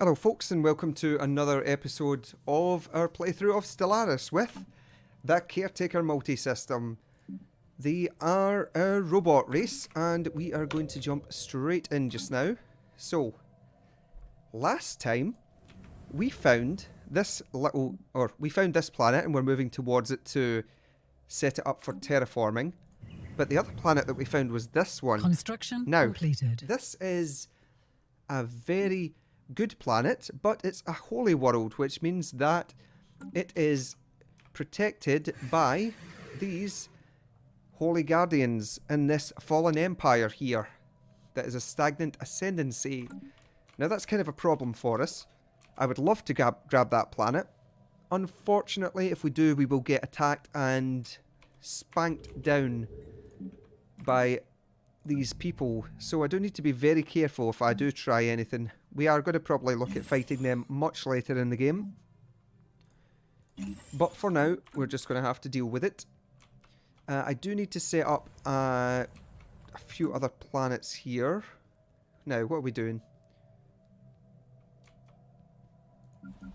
Hello folks, and welcome to another episode of our playthrough of Stellaris with the Caretaker MultiSystem. They are a robot race and we are going to jump straight in just now. So, last time we found this planet and we're moving towards it to set it up for terraforming. But the other planet that we found was this one. Construction now, completed. This is a very good planet, but it's a holy world, which means that it is protected by these holy guardians in this fallen empire here that is a stagnant ascendancy. Now that's kind of a problem for us. I would love to grab that planet. Unfortunately, if we do, we will get attacked and spanked down by these people, so I do need to be very careful if I do try anything. We are going to probably look at fighting them much later in the game, but for now we're just going to have to deal with it. I do need to set up a few other planets here. Now, what are we doing?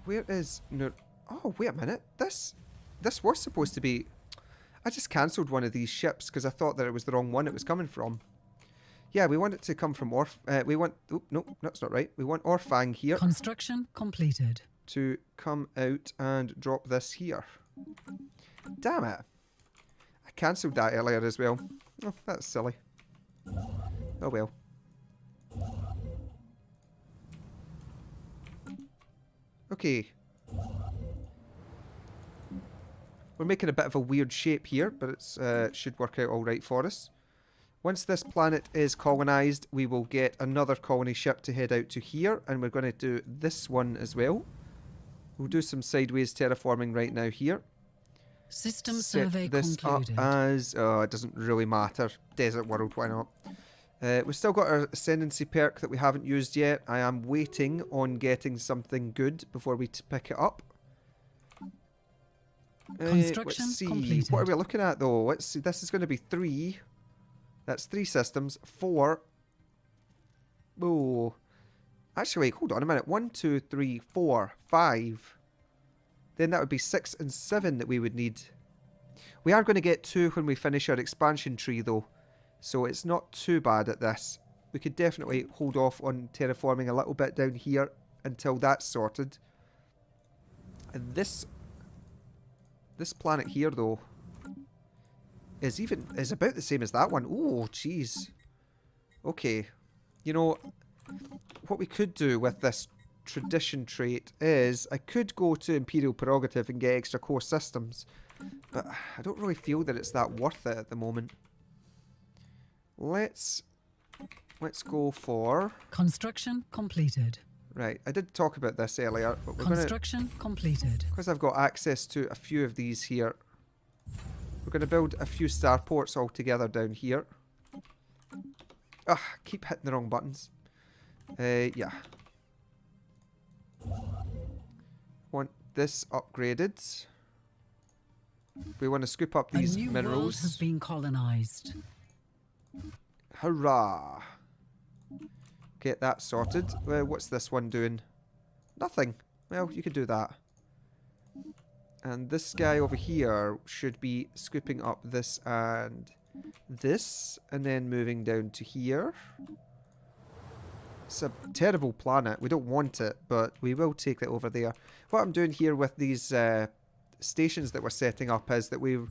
Where is... No, oh, wait a minute. This was supposed to be... I just cancelled one of these ships because I thought that it was the wrong one it was coming from. Yeah, we want it to come from Oh, no, that's not right. We want Orfang here. Construction completed. To come out and drop this here. Damn it. I cancelled that earlier as well. Oh, that's silly. Oh well. Okay. We're making a bit of a weird shape here, but it should work out alright for us. Once this planet is colonised, we will get another colony ship to head out to here, and we're going to do this one as well. We'll do some sideways terraforming right now here. System Set survey this concluded. up as... Oh, it doesn't really matter. Desert world, why not? We've still got our Ascendancy perk that we haven't used yet. I am waiting on getting something good before we pick it up. Construction let's see. completed. What are we looking at though? Let's see. This is going to be 3. That's 3 systems. 4. Oh. Actually, hold on a minute. 1, 2, 3, 4, 5. Then that would be 6 and 7 that we would need. We are going to get 2 when we finish our expansion tree though. So it's not too bad at this. We could definitely hold off on terraforming a little bit down here until that's sorted. And this planet here though is about the same as that one. Oh, jeez. Okay. You know, what we could do with this tradition trait is I could go to Imperial Prerogative and get extra core systems, but I don't really feel that it's that worth it at the moment. Let's go for... Construction completed. Right, I did talk about this earlier, but we're Construction completed. because I've got access to a few of these here, we're going to build a few starports all together down here. Ugh, keep hitting the wrong buttons. Yeah. Want this upgraded. We want to scoop up these A new minerals. world has been colonized. Hurrah! Get that sorted. What's this one doing? Nothing. Well, you could do that. And this guy over here should be scooping up this and this, and then moving down to here. It's a terrible planet. We don't want it, but we will take it over there. What I'm doing here with these stations that we're setting up is that we're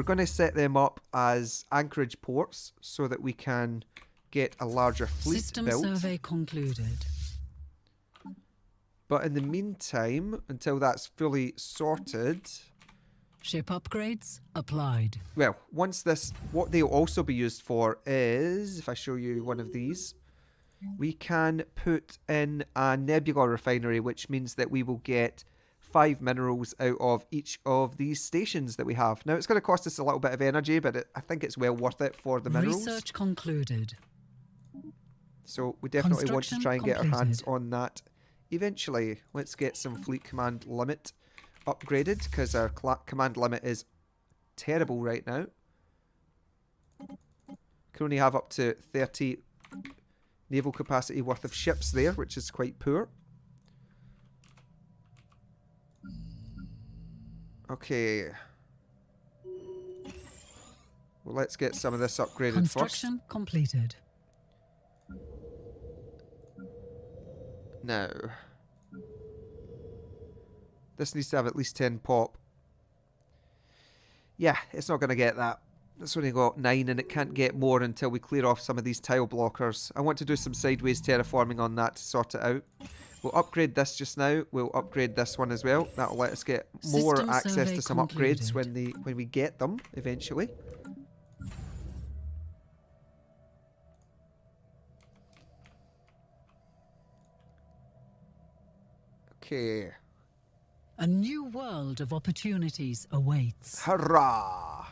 going to set them up as anchorage ports so that we can get a larger fleet System built. survey concluded. But in the meantime, until that's fully sorted... Ship upgrades applied. Well, once this... What they'll also be used for is... If I show you one of these... We can put in a nebula refinery, which means that we will get 5 minerals out of each of these stations that we have. Now, it's going to cost us a little bit of energy, but I think it's well worth it for the minerals. Research concluded. So we definitely want to try and get our hands completed. on that eventually. Let's get some fleet command limit upgraded, because our command limit is terrible right now. Can only have up to 30 naval capacity worth of ships there, which is quite poor. Okay. Well, let's get some of this upgraded Construction completed. first. Now. This needs to have at least 10 pop. Yeah, it's not going to get that. It's only got 9 and it can't get more until we clear off some of these tile blockers. I want to do some sideways terraforming on that to sort it out. We'll upgrade this just now. We'll upgrade this one as well. That'll let us get more System access survey to some concluded. upgrades when we get them eventually. Okay. A new world of opportunities awaits. Hurrah!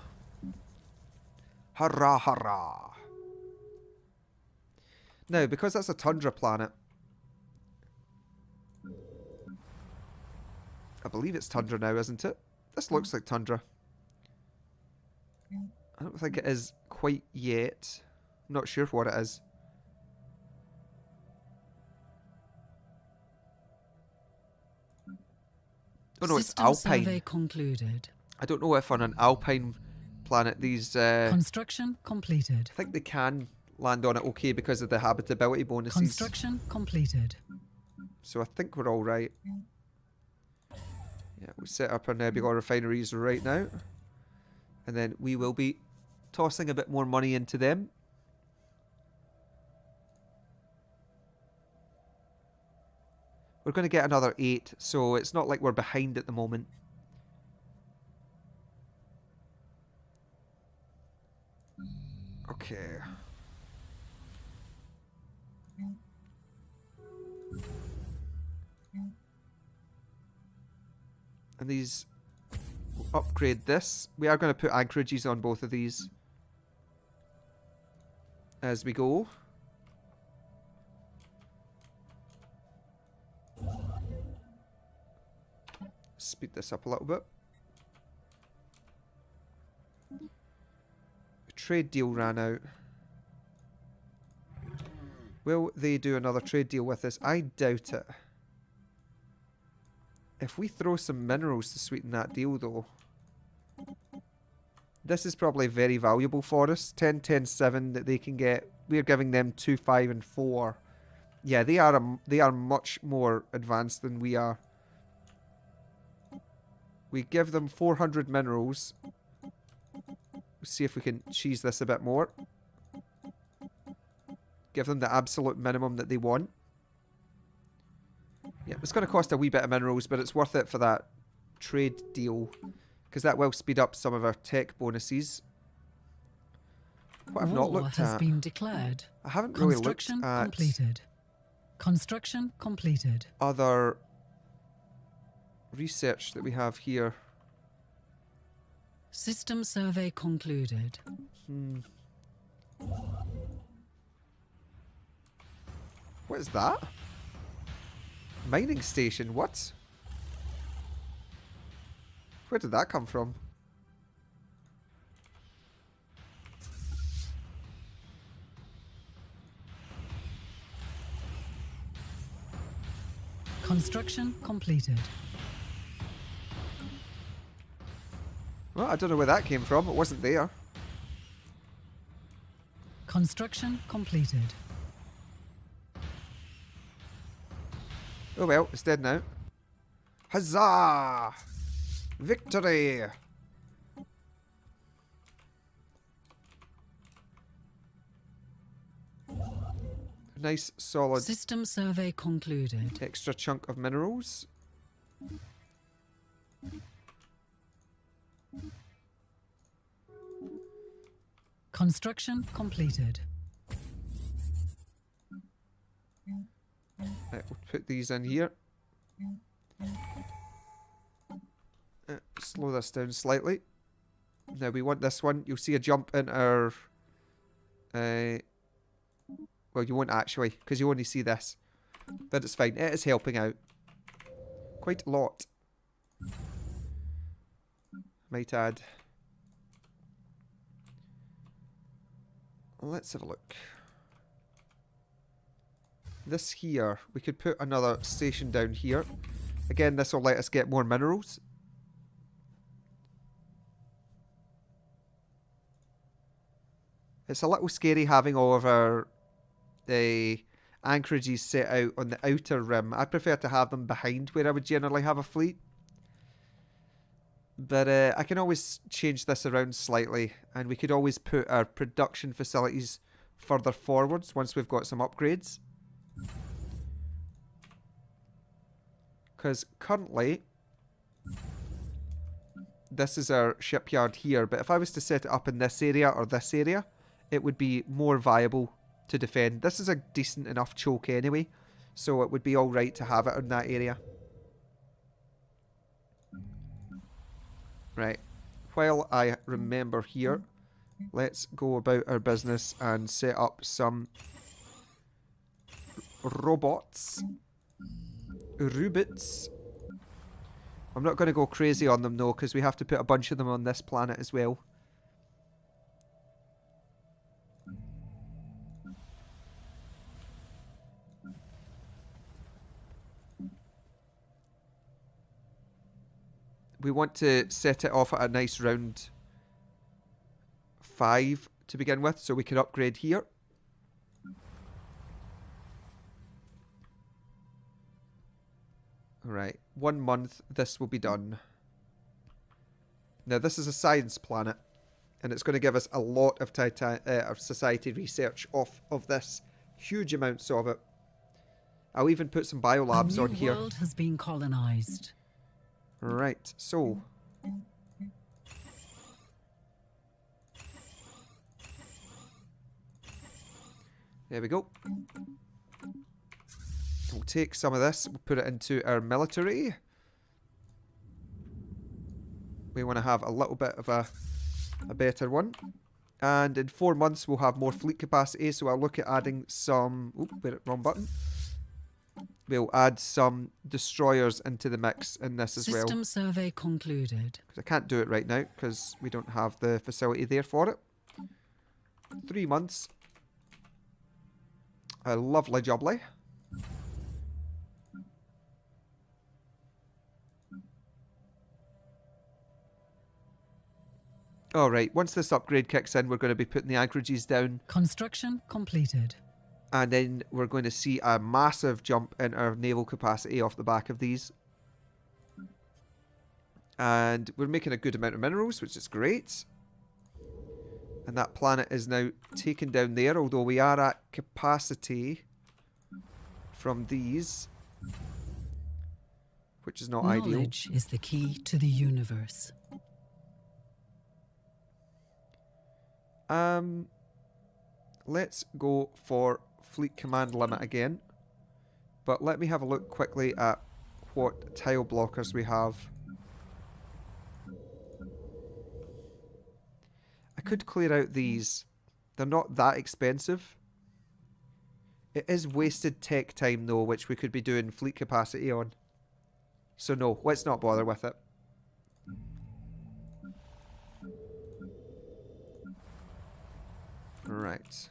Hurrah, hurrah! Now, because that's a tundra planet, I believe it's tundra now, isn't it? This looks like tundra. I don't think it is quite yet. I'm not sure what it is. Oh no, it's System survey alpine. concluded. I don't know if on an alpine planet these... Construction completed. I think they can land on it okay because of the habitability bonuses. Construction completed. So I think we're all right. Yeah, we set up our nebula refineries right now. And then we will be tossing a bit more money into them. We're going to get another 8, so it's not like we're behind at the moment. Okay. And these... We'll upgrade this. We are going to put anchorages on both of these as we go. Speed this up a little bit. The trade deal ran out. Will they do another trade deal with us? I doubt it. If we throw some minerals to sweeten that deal though, this is probably very valuable for us. 10, 10, 7 that they can get. We're giving them 2, 5 and 4. Yeah, they are much more advanced than we are. We give them 400 minerals. See if we can cheese this a bit more. Give them the absolute minimum that they want. Yeah, it's going to cost a wee bit of minerals, but it's worth it for that trade deal. Because that will speed up some of our tech bonuses. What I've not War looked has at. been declared. I haven't really looked Construction at completed. Construction completed. other research that we have here. System survey concluded. What is that? Mining station, what? Where did that come from? Construction completed. Well, I don't know where that came from. It wasn't there. Construction completed. Oh well, it's dead now. Huzzah! Victory! Nice solid System survey concluded. extra chunk of minerals. Construction completed. Right, we'll put these in here. Slow this down slightly. Now we want this one. You'll see a jump in our... well, you won't actually, because you only see this. But it's fine. It is helping out. Quite a lot. Might add. Let's have a look. This here, we could put another station down here. Again, this will let us get more minerals. It's a little scary having all of our anchorages set out on the outer rim. I prefer to have them behind where I would generally have a fleet. But I can always change this around slightly, and we could always put our production facilities further forwards once we've got some upgrades. Because currently, this is our shipyard here, but if I was to set it up in this area or this area, it would be more viable to defend. This is a decent enough choke anyway, so it would be alright to have it in that area. Right, while I remember here, let's go about our business and set up some robots. Rubits. I'm not going to go crazy on them though, because we have to put a bunch of them on this planet as well. We want to set it off at a nice round 5 to begin with, so we can upgrade here. Alright, 1 month, this will be done. Now this is a science planet, and it's going to give us a lot of society research off of this. Huge amounts of it. I'll even put some biolabs on here. The world has been colonized. Right, so there we go. We'll take some of this, we'll put it into our military. We want to have a little bit of a better one. And in 4 months we'll have more fleet capacity, so I'll look at adding some... Oop, wrong button. We'll add some destroyers into the mix in this as well. System survey concluded. Because I can't do it right now because we don't have the facility there for it. 3 months. A lovely jubbly. Alright, once this upgrade kicks in, we're going to be putting the anchorages down. Construction completed. And then we're going to see a massive jump in our naval capacity off the back of these. And we're making a good amount of minerals, which is great. And that planet is now taken down there, although we are at capacity from these, which is not ideal. Knowledge is the key to the universe. Let's go for fleet command limit again. But let me have a look quickly at what tile blockers we have. I could clear out these. They're not that expensive. It is wasted tech time though, which we could be doing fleet capacity on. So no, let's not bother with it. Right.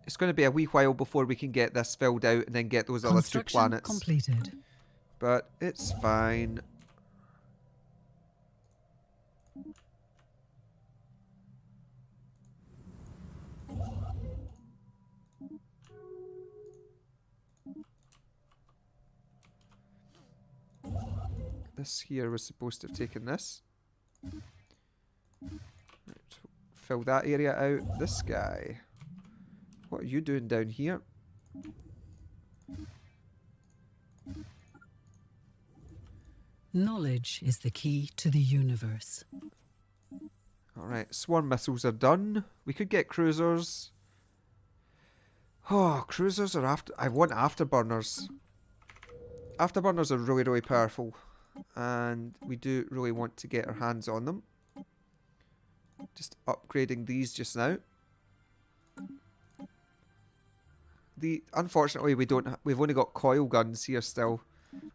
It's going to be a wee while before we can get this filled out and then get those other 2 planets. Completed. But it's fine. This here was supposed to have taken this. Right, fill that area out. This guy. What are you doing down here? Knowledge is the key to the universe. Alright, swarm missiles are done. We could get cruisers. Oh, cruisers are after... I want afterburners. Afterburners are really, really powerful. And we do really want to get our hands on them. Just upgrading these just now. Unfortunately, we've only got coil guns here still.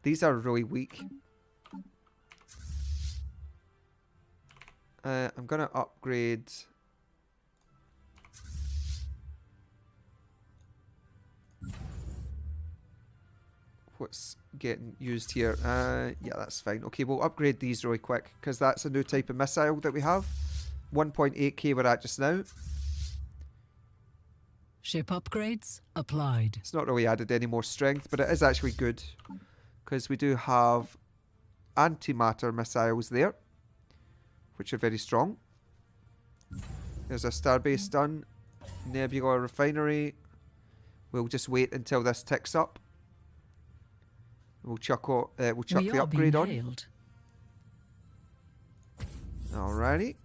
These are really weak. I'm gonna upgrade. What's getting used here? Yeah, that's fine. Okay, we'll upgrade these really quick because that's a new type of missile that we have. 1.8k we're at just now. Ship upgrades applied. It's not really added any more strength, but it is actually good. Because we do have antimatter missiles there, which are very strong. There's a starbase done. Nebula refinery. We'll just wait until this ticks up. We'll chuck the upgrade on. Hailed. Alrighty.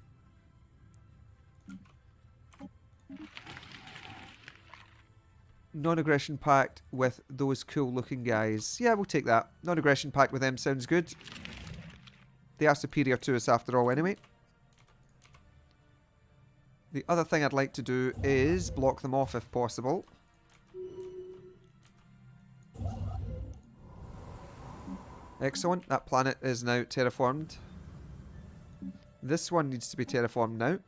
Non-aggression pact with those cool looking guys. Yeah, we'll take that. Non-aggression pact with them sounds good. They are superior to us after all anyway. The other thing I'd like to do is block them off if possible. Excellent. That planet is now terraformed. This one needs to be terraformed now.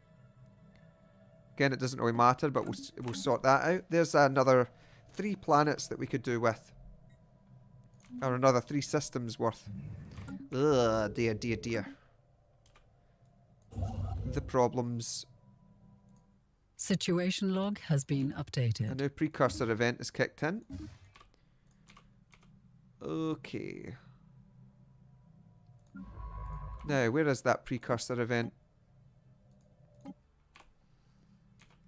Again, it doesn't really matter, but we'll sort that out. There's another 3 planets that we could do with. Or another 3 systems worth. Ugh, dear, dear, dear. The problems. Situation log has been updated. A new precursor event is kicked in. Okay. Now, where is that precursor event?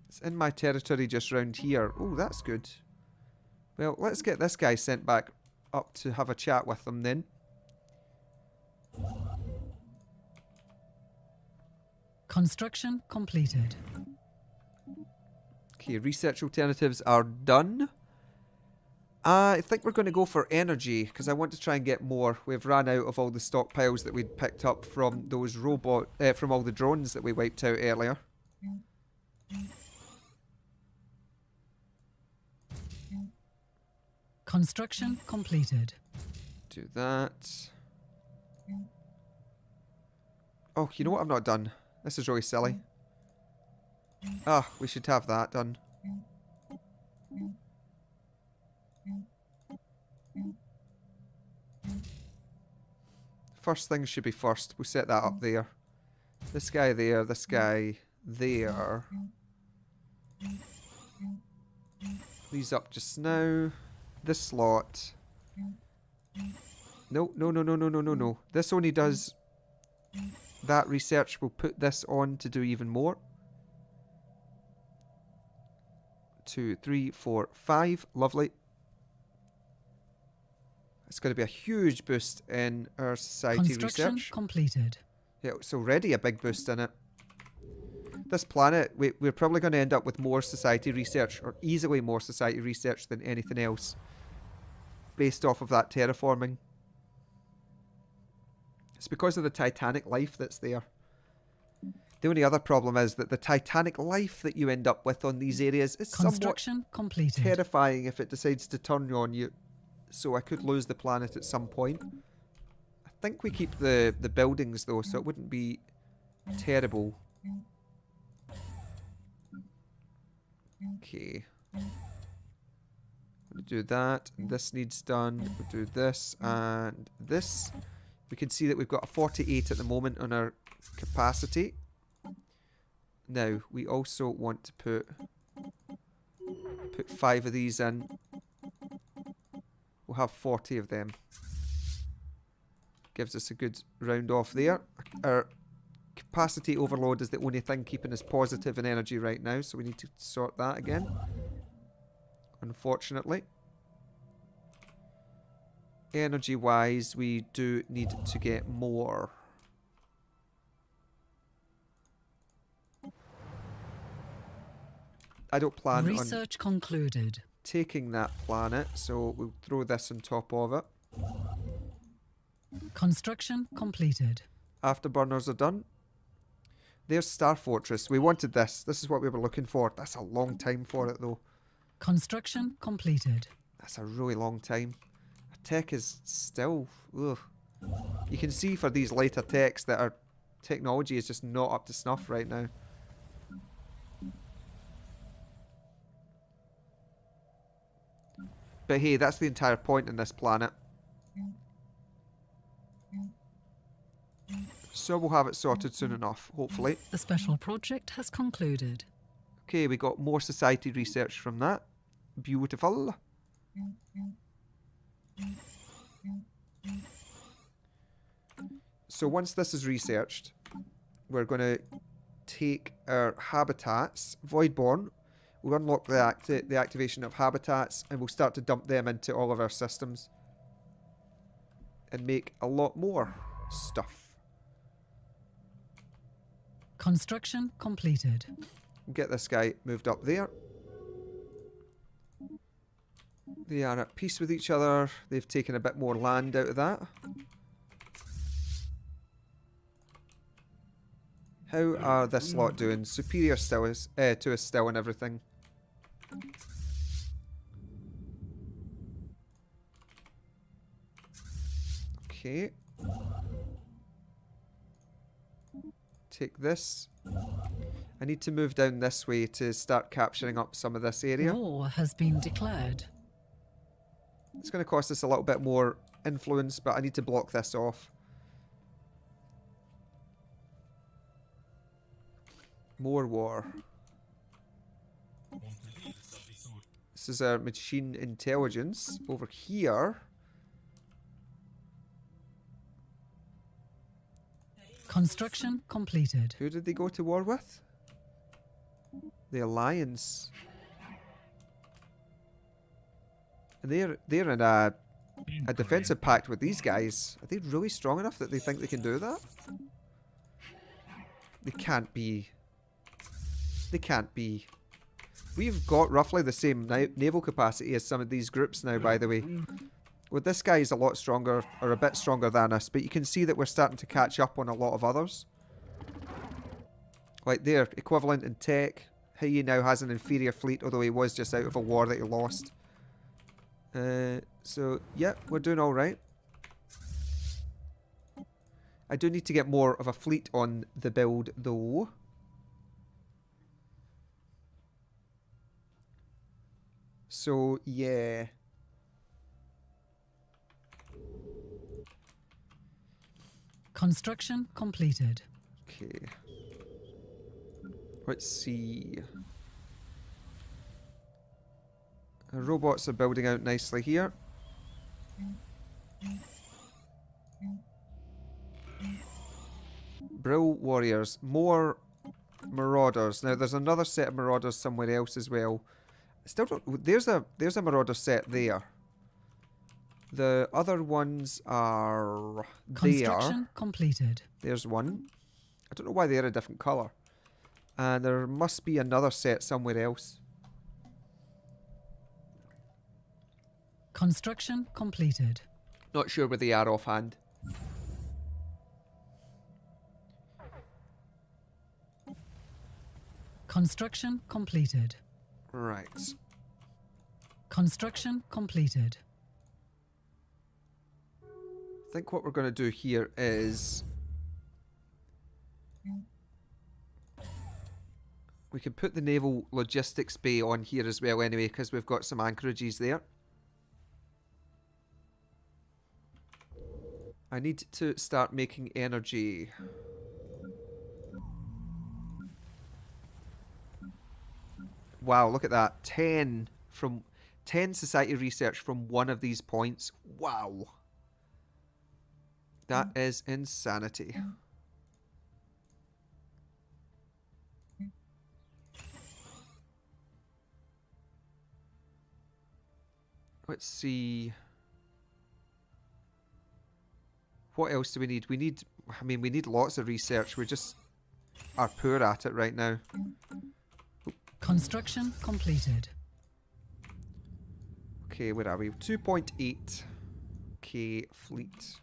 It's in my territory just round here. Oh, that's good. Well, let's get this guy sent back up to have a chat with them then. Construction completed. Okay, research alternatives are done. I think we're going to go for energy because I want to try and get more. We've ran out of all the stockpiles that we'd picked up from those from all the drones that we wiped out earlier. Construction completed. Do that. Oh, you know what I've not done? This is really silly. Ah, we should have that done. First things should be first. We'll set that up there. This guy there, this guy there. These up just now. This slot. No, no, no, no, no, no, no, no. This only does that research. We'll put this on to do even more. 2, 3, 4, 5. Lovely. It's going to be a huge boost in our society Construction research. completed. Yeah, it's already a big boost in it. This planet, we're probably going to end up with more society research, or easily more society research than anything else, based off of that terraforming. It's because of the titanic life that's there. The only other problem is that the titanic life that you end up with on these areas is somewhat completed. terrifying if it decides to turn on you. So I could lose the planet at some point. I think we keep the buildings though, so it wouldn't be terrible. Okay. We'll do that. This needs done. We'll do this and this. We can see that we've got a 48 at the moment on our capacity. Now, we also want to put 5 of these in. We'll have 40 of them. Gives us a good round off there. Our capacity overload is the only thing keeping us positive in energy right now, so we need to sort that again. Unfortunately. Energy-wise, we do need to get more. I don't plan Research concluded. taking that planet, so we'll throw this on top of it. Construction completed. Afterburners are done. There's Star Fortress. We wanted this. This is what we were looking for. That's a long time for it, though. Construction completed. That's a really long time. Tech is still... Ugh. You can see for these later techs that our technology is just not up to snuff right now. But hey, that's the entire point in this planet. So we'll have it sorted soon enough, hopefully. The special project has concluded. Okay, we got more society research from that. Beautiful. So once this is researched, we're going to take our habitats, Voidborn. We'll unlock the activation of habitats, and we'll start to dump them into all of our systems. And make a lot more stuff. Construction completed. We'll get this guy moved up there. They are at peace with each other. They've taken a bit more land out of that. How are this lot doing? Superior still is, to us still and everything. Okay. Take this. I need to move down this way to start capturing up some of this area. War has been declared. It's going to cost us a little bit more influence, but I need to block this off. More war. This is our machine intelligence. Over here. Construction completed. Who did they go to war with? The Alliance. And they're in a defensive pact with these guys. Are they really strong enough that they think they can do that? They can't be. They can't be. We've got roughly the same naval capacity as some of these groups now, by the way. Well, this guy is a lot stronger, or a bit stronger than us, but you can see that we're starting to catch up on a lot of others. Like they're equivalent in tech. He now has an inferior fleet, although he was just out of a war that he lost. So, yeah, we're doing alright. I do need to get more of a fleet on the build, though. So, yeah. Construction completed. Okay. Let's see. Our robots are building out nicely here. Brill warriors. More marauders. Now there's another set of marauders somewhere else as well. Still don't, there's a marauder set there. The other ones are Construction completed. There's one. I don't know why they're a different colour. And there must be another set somewhere else. Construction completed. Not sure where they are offhand. Construction completed. Right. Construction completed. I think what we're going to do here is we can put the naval logistics bay on here as well anyway, because we've got some anchorages there. I need to start making energy. Wow, look at that. 10 society research from one of these points. Wow. That is insanity. Let's see. What else do we need? We need lots of research. We just are poor at it right now. Construction completed. Okay, where are we? 2.8. Okay, fleet.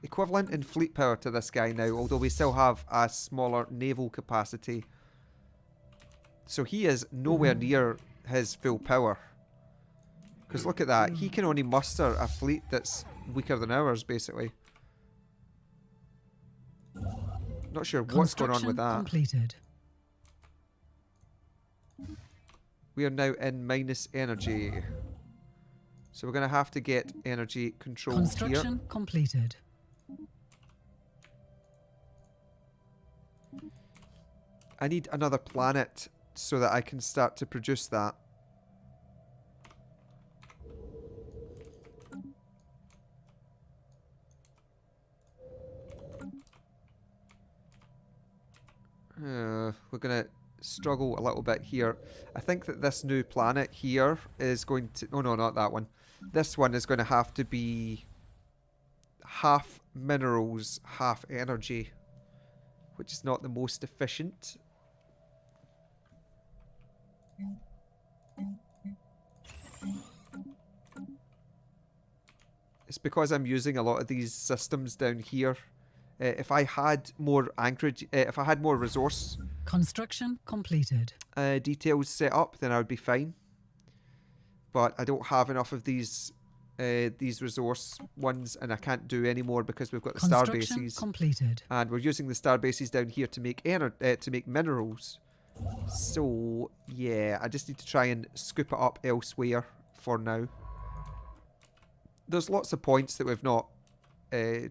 Equivalent in fleet power to this guy now, although we still have a smaller naval capacity. So he is nowhere near his full power. Because look at that, he can only muster a fleet that's weaker than ours, basically. Not sure what's going on with that. Completed. We are now in minus energy. So we're going to have to get energy controlled Construction here. completed. I need another planet so that I can start to produce that. We're going to struggle a little bit here. I think that this new planet here is going to... Oh, no, not that one. This one is going to have to be half minerals, half energy, which is not the most efficient. It's because I'm using a lot of these systems down here. If I had more anchorage, if I had more resource Construction completed. Details set up, then I would be fine. But I don't have enough of these resource ones, and I can't do any more because we've got the star bases. Completed. And we're using the star bases down here to make minerals. So yeah, I just need to try and scoop it up elsewhere for now. There's lots of points that we've not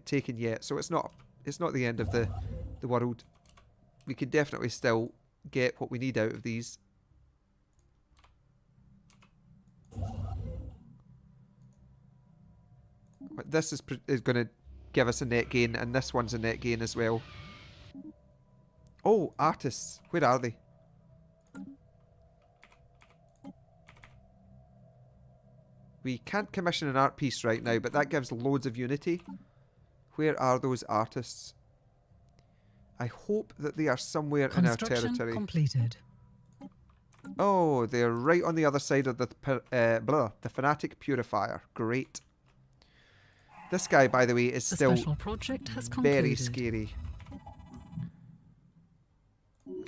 taken yet, so it's not the end of the world. We can definitely still get what we need out of these. This is going to give us a net gain, and this one's a net gain as well. Oh, artists. Where are they? We can't commission an art piece right now, but that gives loads of unity. Where are those artists? I hope that they are somewhere in our territory. Completed. Oh, they're right on the other side of the Fanatic Purifier. Great. This guy, by the way, is still very scary.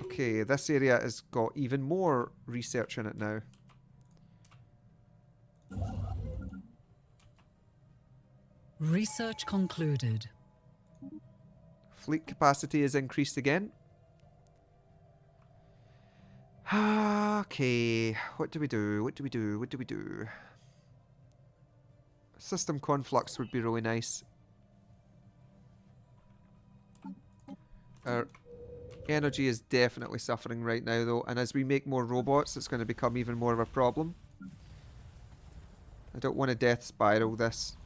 Okay, this area has got even more research in it now. Research concluded. Fleet capacity is increased again. Okay, what do we do? What do we do? What do we do? System conflux would be really nice. Our energy is definitely suffering right now though, and as we make more robots it's going to become even more of a problem. I don't want to death spiral this.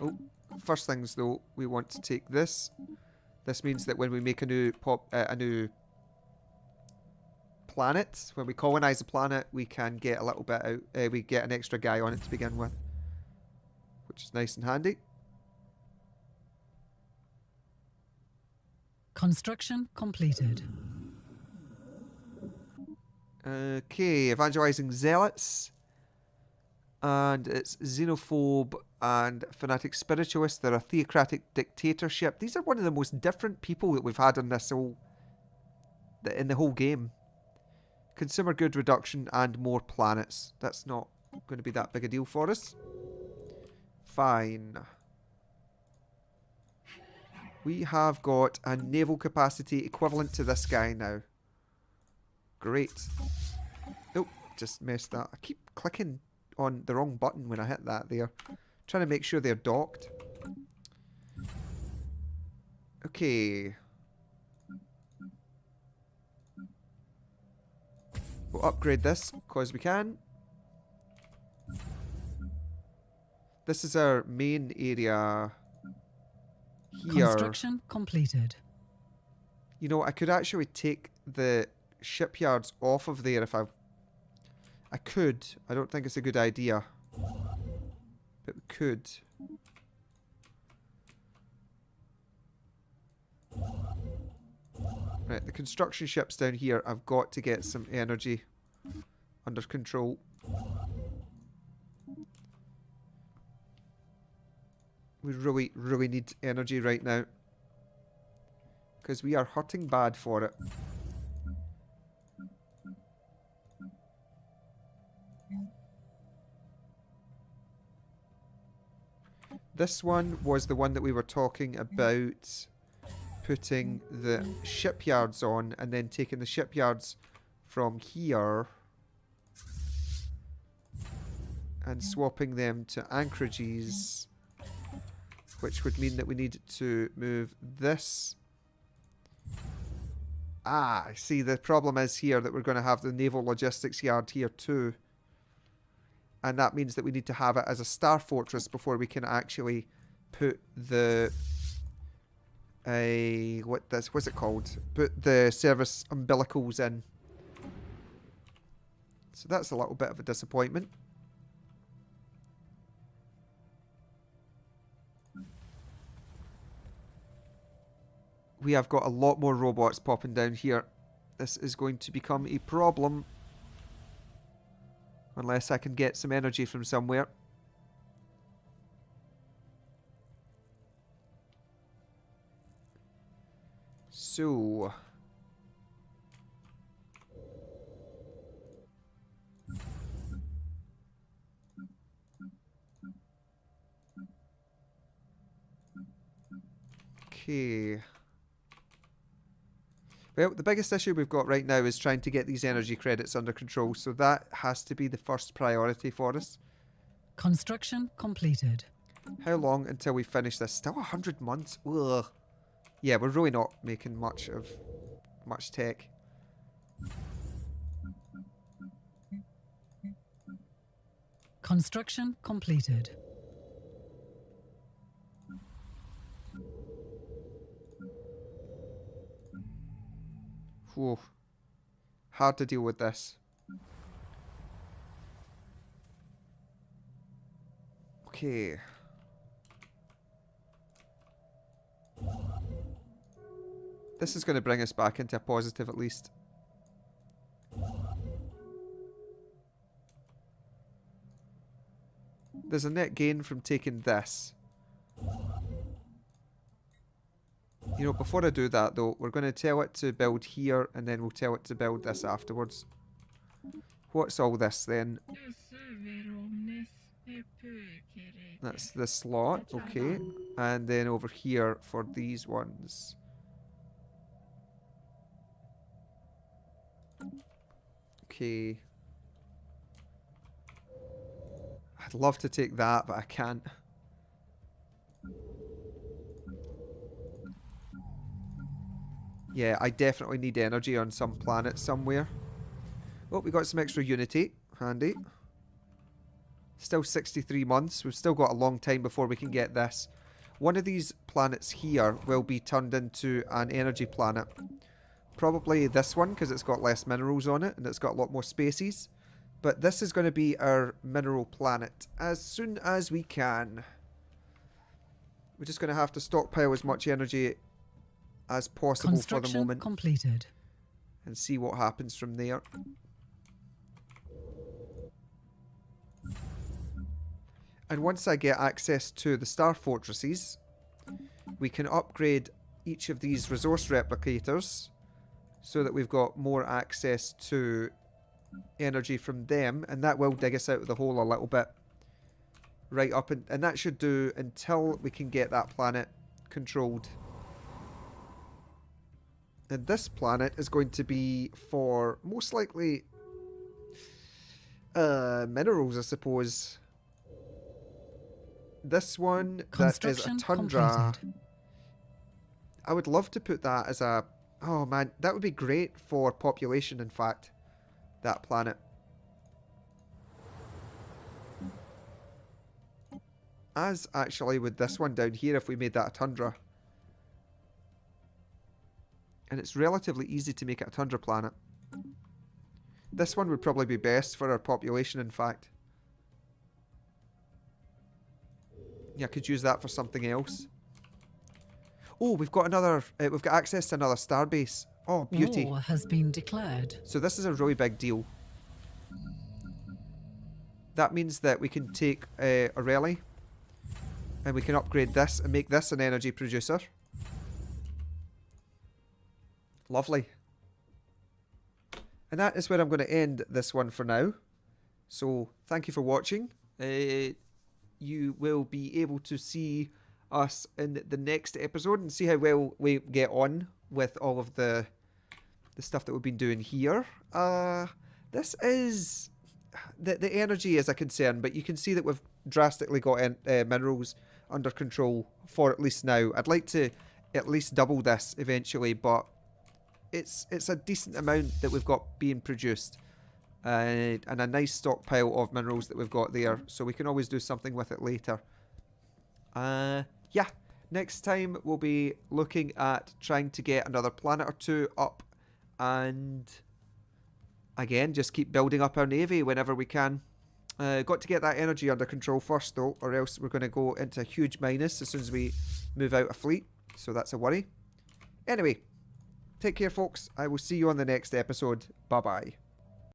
Oh, first things though, we want to take this. This means that when we make a new planet, when we colonize a planet, we can get a little bit out. We get an extra guy on it to begin with, which is nice and handy. Construction completed. Okay, evangelizing zealots, and it's xenophobe and fanatic spiritualist. They're a theocratic dictatorship. These are one of the most different people that we've had on this in the whole game. Consumer good reduction and more planets. That's not going to be that big a deal for us. Fine. We have got a naval capacity equivalent to this guy now. Great. Oh, just messed that. I keep clicking on the wrong button when I hit that there. Trying to make sure they're docked. Okay. We'll upgrade this because we can. This is our main area here. Construction completed. You know, I could actually take the shipyards off of there if I could. I don't think it's a good idea. But we could. Right, the construction ships down here, I've got to get some energy under control. We really, really need energy right now. Because we are hurting bad for it. This one was the one that we were talking about putting the shipyards on and then taking the shipyards from here and swapping them to anchorages, which would mean that we need to move this Ah, I see. The problem is here that we're going to have the Naval Logistics Yard here too. And that means that we need to have it as a star fortress before we can actually put the... what's it called? Put the service umbilicals in. So that's a little bit of a disappointment. We have got a lot more robots popping down here. This is going to become a problem. Unless I can get some energy from somewhere. So... okay. Well, the biggest issue we've got right now is trying to get these energy credits under control, so that has to be the first priority for us. Construction completed. How long until we finish this? Still 100 months? Ugh. Yeah, we're really not making much tech. Construction completed. Whew. Hard to deal with this. Okay. This is going to bring us back into a positive at least. There's a net gain from taking this. You know, before I do that though, we're going to tell it to build here and then we'll tell it to build this afterwards. What's all this then? That's the slot, okay. And then over here for these ones. Okay. I'd love to take that, but I can't. Yeah, I definitely need energy on some planet somewhere. Oh, we got some extra unity. Handy. Still 63 months. We've still got a long time before we can get this. One of these planets here will be turned into an energy planet. Probably this one, because it's got less minerals on it and it's got a lot more spaces. But this is going to be our mineral planet as soon as we can. We're just going to have to stockpile as much energy as possible for the moment. Completed. And see what happens from there. And once I get access to the star fortresses, we can upgrade each of these resource replicators so that we've got more access to energy from them, and that will dig us out of the hole a little bit. Right up, and that should do until we can get that planet controlled. And this planet is going to be for most likely minerals, I suppose. This one, that is a tundra. Completed. I would love to put that as a... oh man, that would be great for population, in fact. That planet. As actually with this one down here, if we made that a tundra. And it's relatively easy to make it a tundra planet. This one would probably be best for our population, in fact. Yeah, I could use that for something else. Oh, we've got another... we've got access to another starbase. Oh, beauty. War has been declared. So this is a really big deal. That means that we can take Aurelie and we can upgrade this and make this an energy producer. Lovely. And that is where I'm going to end this one for now. So thank you for watching. You will be able to see us in the next episode and see how well we get on with all of the stuff that we've been doing here. This is... the energy is a concern, but you can see that we've drastically got minerals under control for at least now. I'd like to at least double this eventually, but it's a decent amount that we've got being produced. And a nice stockpile of minerals that we've got there, so we can always do something with it later. Yeah, next time we'll be looking at trying to get another planet or two up, and again, just keep building up our navy whenever we can. Got to get that energy under control first though, or else we're going to go into a huge minus as soon as we move out a fleet, so that's a worry. Anyway, take care folks, I will see you on the next episode. Bye bye.